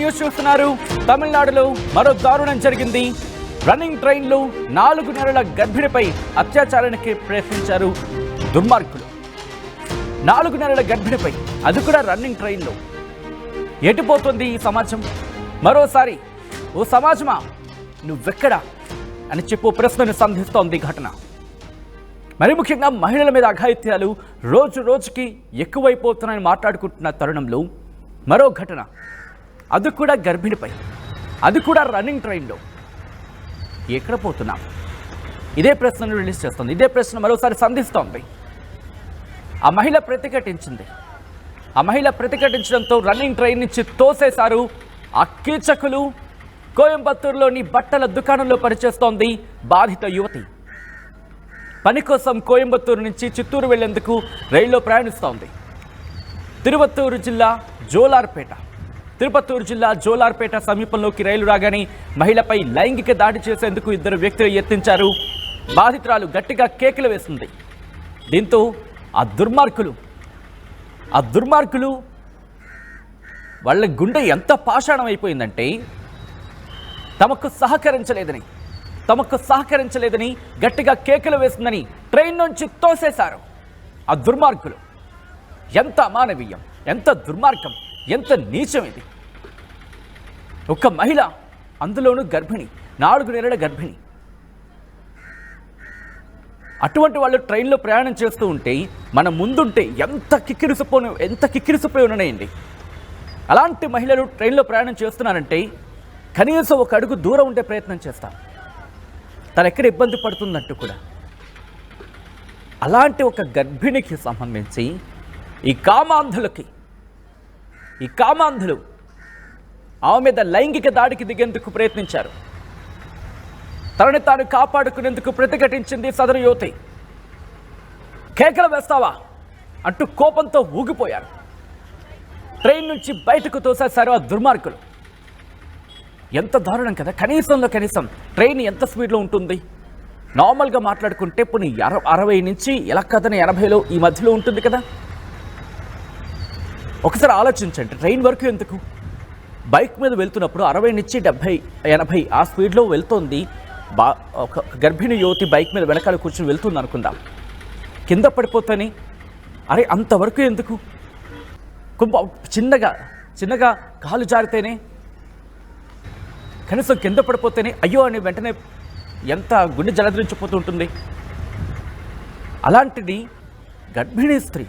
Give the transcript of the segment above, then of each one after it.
News చూస్తున్నారు. తమిళనాడులో మరో దారుణం జరిగింది. రన్నింగ్ ట్రైన్లో 4 నెలల గర్భిణిపై అత్యాచారానికి ప్రయత్నించారు దుర్మార్గులు. 4 నెలల గర్భిణిపై, అది కూడా రన్నింగ్ ట్రైన్లో. ఎటుపోతుంది ఈ సమాజం? మరోసారి ఓ సమాజమా నువ్వెక్కడా అని చెప్పు ప్రశ్నను సంధిస్తోంది ఘటన. మరి ముఖ్యంగా మహిళల మీద అఘాయిత్యాలు రోజు రోజుకి ఎక్కువైపోతున్నాయని మాట్లాడుకుంటున్న తరుణంలో మరో ఘటన, అది కూడా గర్భిణిపై, అది కూడా రన్నింగ్ ట్రైన్లో. ఎక్కడ పోతున్నాం? ఇదే ప్రశ్నను రిలీజ్ చేస్తుంది. ఇదే ప్రశ్న మరోసారి సంధిస్తోంది. ఆ మహిళ ప్రతిఘటించింది. ఆ మహిళ ప్రతిఘటించడంతో రన్నింగ్ ట్రైన్ నుంచి తోసేశారు ఆ కీచకులు. కోయంబత్తూరులోని బట్టల దుకాణంలో పనిచేస్తోంది బాధిత యువతి. పని కోసం కోయంబత్తూరు నుంచి చిత్తూరు వెళ్లేందుకు రైల్లో ప్రయాణిస్తోంది. తిరుపత్తూరు జిల్లా జోలార్పేట సమీపంలోకి రైలు రాగానే మహిళపై లైంగిక దాడి చేసేందుకు 2 వ్యక్తులు యత్నించారు. బాధితురాలు గట్టిగా కేకలు వేసింది. దీంతో ఆ దుర్మార్గులు వాళ్ళ గుండె ఎంత పాషాణం అయిపోయిందంటే తమకు సహకరించలేదని గట్టిగా కేకలు వేసిందని ట్రైన్ నుంచి తోసేశారు ఆ దుర్మార్గులు. ఎంత అమానవీయం, ఎంత దుర్మార్గం, ఎంత నీచం ఇది! ఒక మహిళ, అందులోనూ గర్భిణి, 4 నెలల గర్భిణి. అటువంటి వాళ్ళు ట్రైన్లో ప్రయాణం చేస్తూ ఉంటే మన ముందుంటే ఎంత కిక్కిరిసిపోయి ఉన్నాయండి. అలాంటి మహిళలు ట్రైన్లో ప్రయాణం చేస్తున్నారంటే కనీసం ఒక అడుగు దూరం ఉండే ప్రయత్నం చేస్తారు, తను ఎక్కడ ఇబ్బంది పడుతుందంటూ కూడా. అలాంటి ఒక గర్భిణికి సంబంధించి ఈ కామాంధులు ఆమె మీద లైంగిక దాడికి దిగేందుకు ప్రయత్నించారు. తనని తాను కాపాడుకునేందుకు ప్రతిఘటించింది సదరు యువతి. కేకలు వేస్తావా అంటూ కోపంతో ఊగిపోయారు. ట్రైన్ నుంచి బయటకు తోసేశారు ఆ దుర్మార్గులు. ఎంత దారుణం కదా! కనీసం ట్రైన్ ఎంత స్పీడ్లో ఉంటుంది? నార్మల్గా మాట్లాడుకుంటే పోనీ 60 నుంచి ఎలా కదని 80లో ఈ మధ్యలో ఉంటుంది కదా. ఒకసారి ఆలోచించండి, ట్రైన్ వరకు ఎందుకు? బైక్ మీద వెళ్తున్నప్పుడు 60 నుంచి 70, 80 ఆ స్పీడ్లో వెళ్తోంది. ఒక గర్భిణీ యువతి బైక్ మీద వెనకాల కూర్చొని వెళ్తుంది అనుకుందాం. కింద పడిపోతాని అరే అంతవరకు ఎందుకు? చిన్నగా కాలు జారితేనే, కనీసం కింద పడిపోతేనే అయ్యో అని వెంటనే ఎంత గుండె జలధరించిపోతూ ఉంటుంది. అలాంటిది గర్భిణీ స్త్రీ,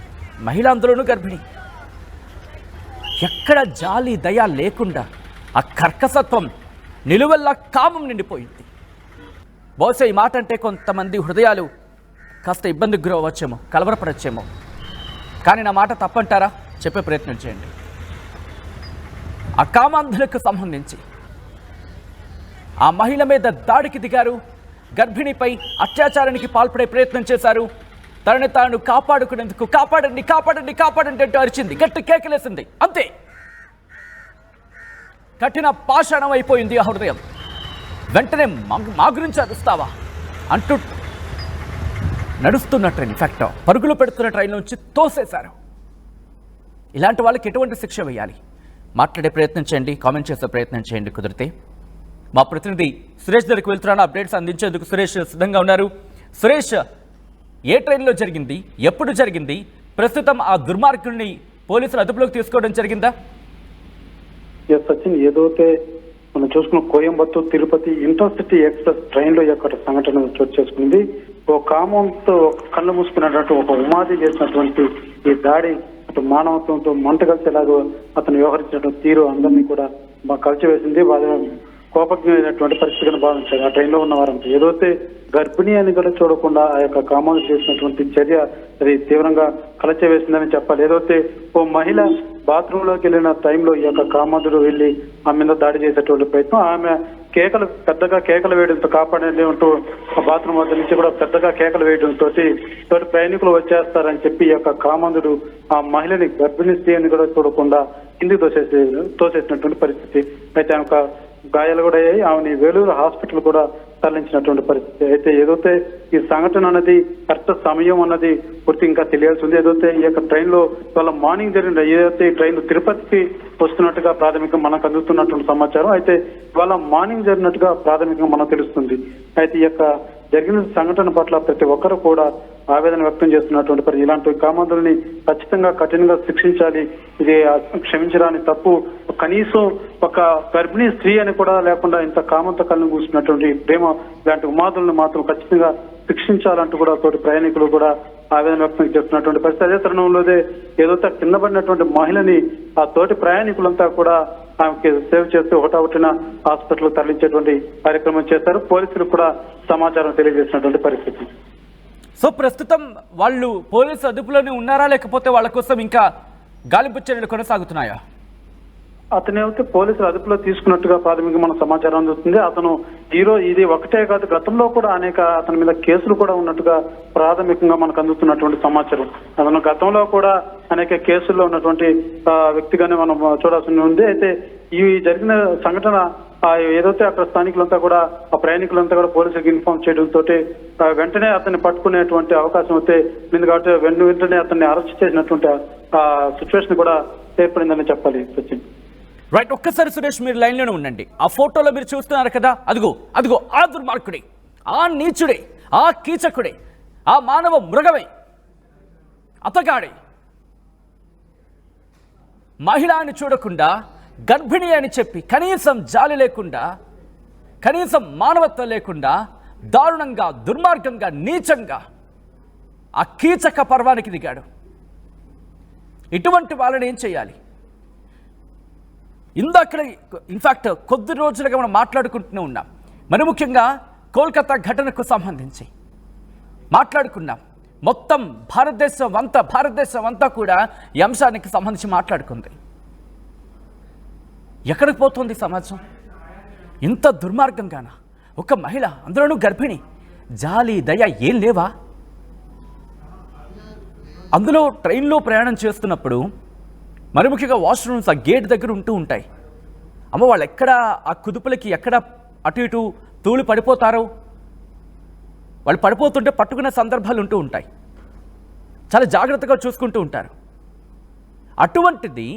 మహిళ, అందులోనూ గర్భిణి. ఎక్కడ జాలి దయ లేకుండా ఆ కర్కసత్వం, నిలువెల్లా కామం నిండిపోయింది. బహుశా ఈ మాట అంటే కొంతమంది హృదయాలు కాస్త ఇబ్బందికి గురవచ్చేమో, కలవరపడచ్చేమో. కానీ నా మాట తప్పంటారా? చెప్పే ప్రయత్నం చేయండి. ఆ కామాంధులకు సంబంధించి ఆ మహిళ మీద దాడికి దిగారు. గర్భిణిపై అత్యాచారానికి పాల్పడే ప్రయత్నం చేశారు. తనని తాను కాపాడుకునేందుకు కాపాడండి అంటూ అరిచింది, గట్టి కేకలేసింది. అంతే, కఠిన పాషాణం అయిపోయింది ఆ హృదయం. వెంటనే మా గురించి అరుస్తావా అంటూ నడుస్తున్న ట్రైన్, ఇన్ఫాక్ట్ పరుగులు పెడుతున్న ట్రైన్ నుంచి తోసేశారు. ఇలాంటి వాళ్ళకి ఎటువంటి శిక్ష వేయాలి? మాట్లాడే ప్రయత్నం చేయండి, కామెంట్ చేసే ప్రయత్నం చేయండి. కుదిరితే మా ప్రతినిధి సురేష్ దగ్గరికి వెళ్తున్నాను. అప్డేట్స్ అందించేందుకు సురేష్ సిద్ధంగా ఉన్నారు. సురేష్, ఏ ట్రైన్లో జరిగింది, ఎప్పుడు జరిగింది, ప్రస్తుతం ఆ దుర్మార్గుల్ని పోలీసులు అదుపులోకి తీసుకోవడం జరిగిందా? సచిన్, ఏదైతే మనం చూసుకున్న కోయంబత్తూరు తిరుపతి ఇంటర్సిటీ ఎక్స్ప్రెస్ ట్రైన్లో యొక్క సంఘటన చోటు చేసుకుంది. ఓ కామంతో కళ్ళు మూసుకున్నటువంటి ఒక ఉమాది చేసినటువంటి ఈ దాడి అటు మానవత్వంతో మంట కలిసేలాగా అతను వ్యవహరించినటువంటి తీరు అందరినీ కూడా కలిసివేసింది. కోపజ్ఞమైనటువంటి పరిస్థితిని భావించారు ఆ ట్రైన్లో ఉన్న వారంతా. ఏదైతే గర్భిణి అని కూడా చూడకుండా ఆ యొక్క కామాలు చేసినటువంటి చర్య అది తీవ్రంగా కలచివేసిందని చెప్పాలి. ఏదైతే ఓ మహిళ బాత్రూంలోకి వెళ్ళిన టైంలో ఈ యొక్క కామాదుడు వెళ్ళి ఆమె మీద దాడి చేసేటువంటి ప్రయత్నం, ఆమె పెద్దగా కేకలు వేయడంతో కాపాడేది ఉంటూ ఆ బాత్రూమ్ వద్ద నుంచి కూడా పెద్దగా కేకలు వేయడంతో ప్రయాణికులు వచ్చేస్తారని చెప్పి ఈ యొక్క కామాంధుడు ఆ మహిళని, గర్భిణీ స్త్రీ అని కూడా చూడకుండా కిందికి తోసేసినటువంటి పరిస్థితి. అయితే ఆమె గాయాలు కూడా అయ్యాయి. ఆమెని వేలూరు హాస్పిటల్ కూడా తరలించినటువంటి పరిస్థితి. అయితే ఏదైతే ఈ సంఘటన అన్నది కరెక్ట్ సమయం అన్నది పూర్తి ఇంకా తెలియాల్సి ఉంది. ఏదైతే ఈ యొక్క ట్రైన్ లో ఇవాళ మార్నింగ్ జరిగిన ఏదైతే ఈ ట్రైన్ తిరుపతికి వస్తున్నట్టుగా ప్రాథమికంగా మనకు అందుతున్నటువంటి సమాచారం. అయితే ఇవాళ మార్నింగ్ జరిగినట్టుగా ప్రాథమికంగా మనకు తెలుస్తుంది. అయితే ఈ యొక్క జరిగిన సంఘటన పట్ల ప్రతి ఒక్కరు కూడా ఆవేదన వ్యక్తం చేస్తున్నటువంటి పరి ఇలాంటి కామాంధుల్ని ఖచ్చితంగా కఠినంగా శిక్షించాలి. ఇది క్షమించరాని తప్పు. కనీసం ఒక గర్భిణీ స్త్రీ అని కూడా లేకుండా ఇంత కామంతో కళ్ళు కూర్చున్నటువంటి ప్రేమ ఇలాంటి ఉమాదులను మాత్రం ఖచ్చితంగా శిక్షించాలంటూ కూడా తోటి ప్రయాణికులు కూడా ఆవేదన వ్యక్తం చేస్తున్నటువంటి పరిస్థితి. అదే తరుణంలోనే ఏదైతే కింద పడినటువంటి మహిళని ఆ తోటి ప్రయాణికులంతా కూడా ఆమెకి సేవ్ చేస్తూ హుటాహుటిన హాస్పిటల్ తరలించేటువంటి కార్యక్రమం చేశారు. పోలీసులు కూడా సమాచారం తెలియజేసినటువంటి పరిస్థితి. సో ప్రస్తుతం వాళ్ళు పోలీసు అదుపులోనే ఉన్నారా, లేకపోతే వాళ్ళ కోసం ఇంకా గాలింపు చర్యలు కొనసాగుతున్నాయా? అతనైతే పోలీసులు అదుపులో తీసుకున్నట్టుగా ప్రాథమికంగా మన సమాచారం అందుతుంది. అతను ఇది ఒకటే కాదు, గతంలో కూడా అనేక అతని మీద కేసులు కూడా ఉన్నట్టుగా ప్రాథమికంగా మనకు అందుతున్నటువంటి సమాచారం. అతను గతంలో కూడా అనేక కేసుల్లో ఉన్నటువంటి వ్యక్తిగానే మనం చూడాల్సి ఉంది. అయితే ఈ జరిగిన సంఘటన ఏదైతే అక్కడ స్థానికులంతా కూడా ఆ ప్రయాణికులంతా కూడా పోలీసులకు ఇన్ఫార్మ్ చేయడంతో వెంటనే అతన్ని పట్టుకునేటువంటి అవకాశం అయితే ఉంది. కాబట్టి వెంటనే అతన్ని అరెస్ట్ చేసినటువంటి సిచ్యువేషన్ కూడా ఏర్పడిందని చెప్పాలి. సచిన్ రైట్, ఒక్కసారి సురేష్ మీరు లైన్లోనే ఉండండి. ఆ ఫోటోలో మీరు చూస్తున్నారు కదా, అదిగో అదిగో ఆ దుర్మార్గుడే, ఆ నీచుడే, ఆ కీచకుడే, ఆ మానవ మృగమే, అతగాడే మహిళ అని చూడకుండా గర్భిణి అని చెప్పి కనీసం జాలి లేకుండా, కనీసం మానవత్వం లేకుండా దారుణంగా, దుర్మార్గంగా, నీచంగా ఆ కీచక పర్వానికి దిగాడు. ఇటువంటి వాళ్ళని ఏం చేయాలి? ఇందాక ఇన్ఫ్యాక్ట్ కొద్ది రోజులుగా మనం మాట్లాడుకుంటూనే ఉన్నాం. మరి ముఖ్యంగా కోల్కతా ఘటనకు సంబంధించి మాట్లాడుకున్నాం. మొత్తం భారతదేశం అంతా కూడా ఈ అంశానికి సంబంధించి మాట్లాడుకుంది. ఎక్కడికి పోతుంది సమాజం? ఇంత దుర్మార్గంగానా? ఒక మహిళ, అందులోనూ గర్భిణి, జాలి దయ ఏం లేవా? అందులో ట్రైన్లో ప్రయాణం చేస్తున్నప్పుడు మరి ముఖ్యంగా వాష్రూమ్స్ ఆ గేట్ దగ్గర ఉంటూ ఉంటాయి. అమ్మ, వాళ్ళు ఎక్కడ ఆ కుదుపులకి ఎక్కడ అటు ఇటు తూలి పడిపోతారో, వాళ్ళు పడిపోతుంటే పట్టుకునే సందర్భాలు ఉంటూ ఉంటాయి. చాలా జాగ్రత్తగా చూసుకుంటూ ఉంటారు. అటువంటిది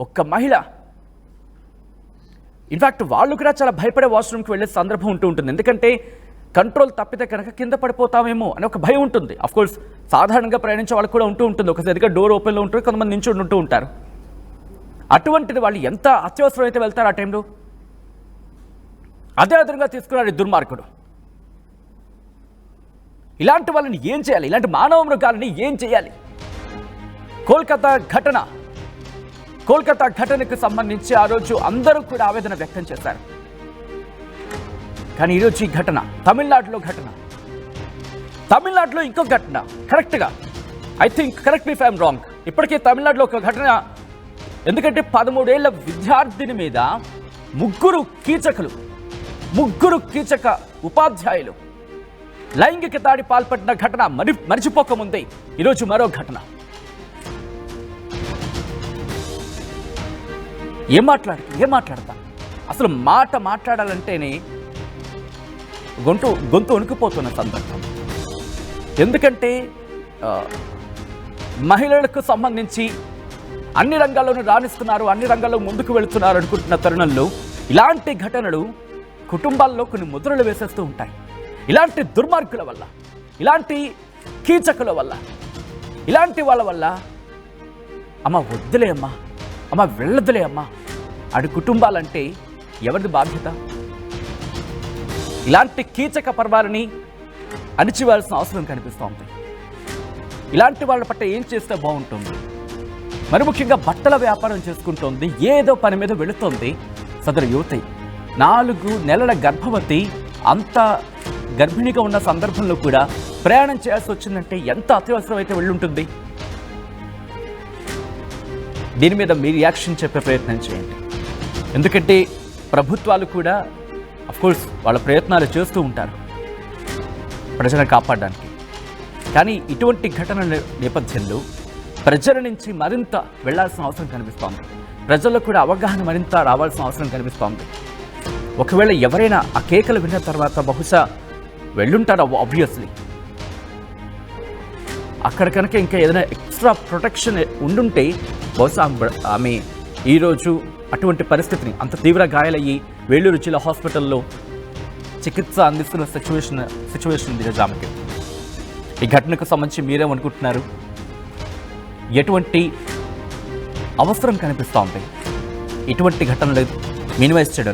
ఒక్క మహిళ, ఇన్ఫ్యాక్ట్ వాళ్ళు కూడా చాలా భయపడే వాష్రూమ్కి వెళ్ళే సందర్భం ఉంటూ ఉంటుంది. ఎందుకంటే కంట్రోల్ తప్పితే కనుక కింద పడిపోతామేమో అని ఒక భయం ఉంటుంది. అఫ్కోర్స్ సాధారణంగా ప్రయాణించే వాళ్ళకి కూడా ఉంటూ ఉంటుంది. ఒకసారిగా డోర్ ఓపెన్లో ఉంటుంది, కొంతమంది నించుని ఉంటూ ఉంటారు. అటువంటిది వాళ్ళు ఎంత అత్యవసరం అయితే వెళ్తారు ఆ టైంలో. అదే అదనంగా తీసుకున్నాడు ఈ దుర్మార్గుడు. ఇలాంటి వాళ్ళని ఏం చేయాలి? ఇలాంటి మానవ మృగాలని ఏం చేయాలి? కోల్కతా ఘటనకు సంబంధించి ఆ రోజు అందరూ కూడా ఆవేదన వ్యక్తం చేశారు. కానీ ఈరోజు ఈ ఘటన తమిళనాడులో ఇంకో ఘటన. కరెక్ట్గా I think, correct me if I'm wrong, ఇప్పటికే తమిళనాడులో ఒక ఘటన. ఎందుకంటే 13 ఏళ్ల విద్యార్థిని మీద ముగ్గురు కీచక ఉపాధ్యాయులు లైంగిక దాడి పాల్పడిన ఘటన మరిచిపోకముందే ఈరోజు మరో ఘటన. ఏం మాట్లాడతా? అసలు మాట్లాడాలంటేనే గొంతు వణుకుపోతున్న సందర్భం. ఎందుకంటే మహిళలకు సంబంధించి అన్ని రంగాల్లోనూ రాణిస్తున్నారు, అన్ని రంగాల్లో ముందుకు వెళుతున్నారు అనుకుంటున్న తరుణంలో ఇలాంటి ఘటనలు కుటుంబాల్లో కొన్ని ముద్రలు వేసేస్తూ ఉంటాయి. ఇలాంటి దుర్మార్గుల వల్ల, ఇలాంటి కీచకుల వల్ల, ఇలాంటి వాళ్ళ వల్ల అమ్మ వద్దులే అమ్మా, అమ్మ వెళ్ళదులే అమ్మా అడి కుటుంబాలంటే ఎవరిది బాధ్యత? ఇలాంటి కీచక పర్వాలని అణిచివేయాల్సిన అవసరం కనిపిస్తోంది. ఇలాంటి వాళ్ళ పట్ల ఏం చేస్తే బాగుంటుంది? మరి ముఖ్యంగా బట్టల వ్యాపారం చేసుకుంటోంది, ఏదో పని మీద వెళుతోంది సదరు యువతి. 4 నెలల గర్భవతి, అంత గర్భిణిగా ఉన్న సందర్భంలో కూడా ప్రయాణం చేయాల్సి వచ్చిందంటే ఎంత అత్యవసరం అయితే వెళ్ళుంటుంది? దీని మీద మీ రియాక్షన్ చెప్పే ప్రయత్నం చేయండి. ఎందుకంటే ప్రభుత్వాలు కూడా అఫ్కోర్స్ వాళ్ళ ప్రయత్నాలు చేస్తూ ఉంటారు ప్రజలను కాపాడడానికి. కానీ ఇటువంటి ఘటనల నేపథ్యంలో ప్రజల నుంచి మరింత వెళ్లాల్సిన అవసరం కనిపిస్తోంది. ప్రజల్లో కూడా అవగాహన మరింత రావాల్సిన అవసరం కనిపిస్తోంది. ఒకవేళ ఎవరైనా ఆ కేకలు విన్న తర్వాత బహుశా వెళ్ళుంటారు ఆబ్వియస్లీ. అక్కడ కనుక ఇంకా ఏదైనా ఎక్స్ట్రా ప్రొటెక్షన్ ఉండుంటే బహుశా ఆమె ఈరోజు అటువంటి పరిస్థితిని, అంత తీవ్ర గాయాలయ్యి వేలూరు జిల్లా హాస్పిటల్లో చికిత్స అందిస్తున్న సిచ్యువేషన్ ఉంది ఈరోజు ఆమెకి. ఈ ఘటనకు సంబంధించి మీరేమనుకుంటున్నారు? ఎటువంటి అవసరం కనిపిస్తూ ఉంది ఇటువంటి ఘటనలు మినిమైజ్ చేయడం?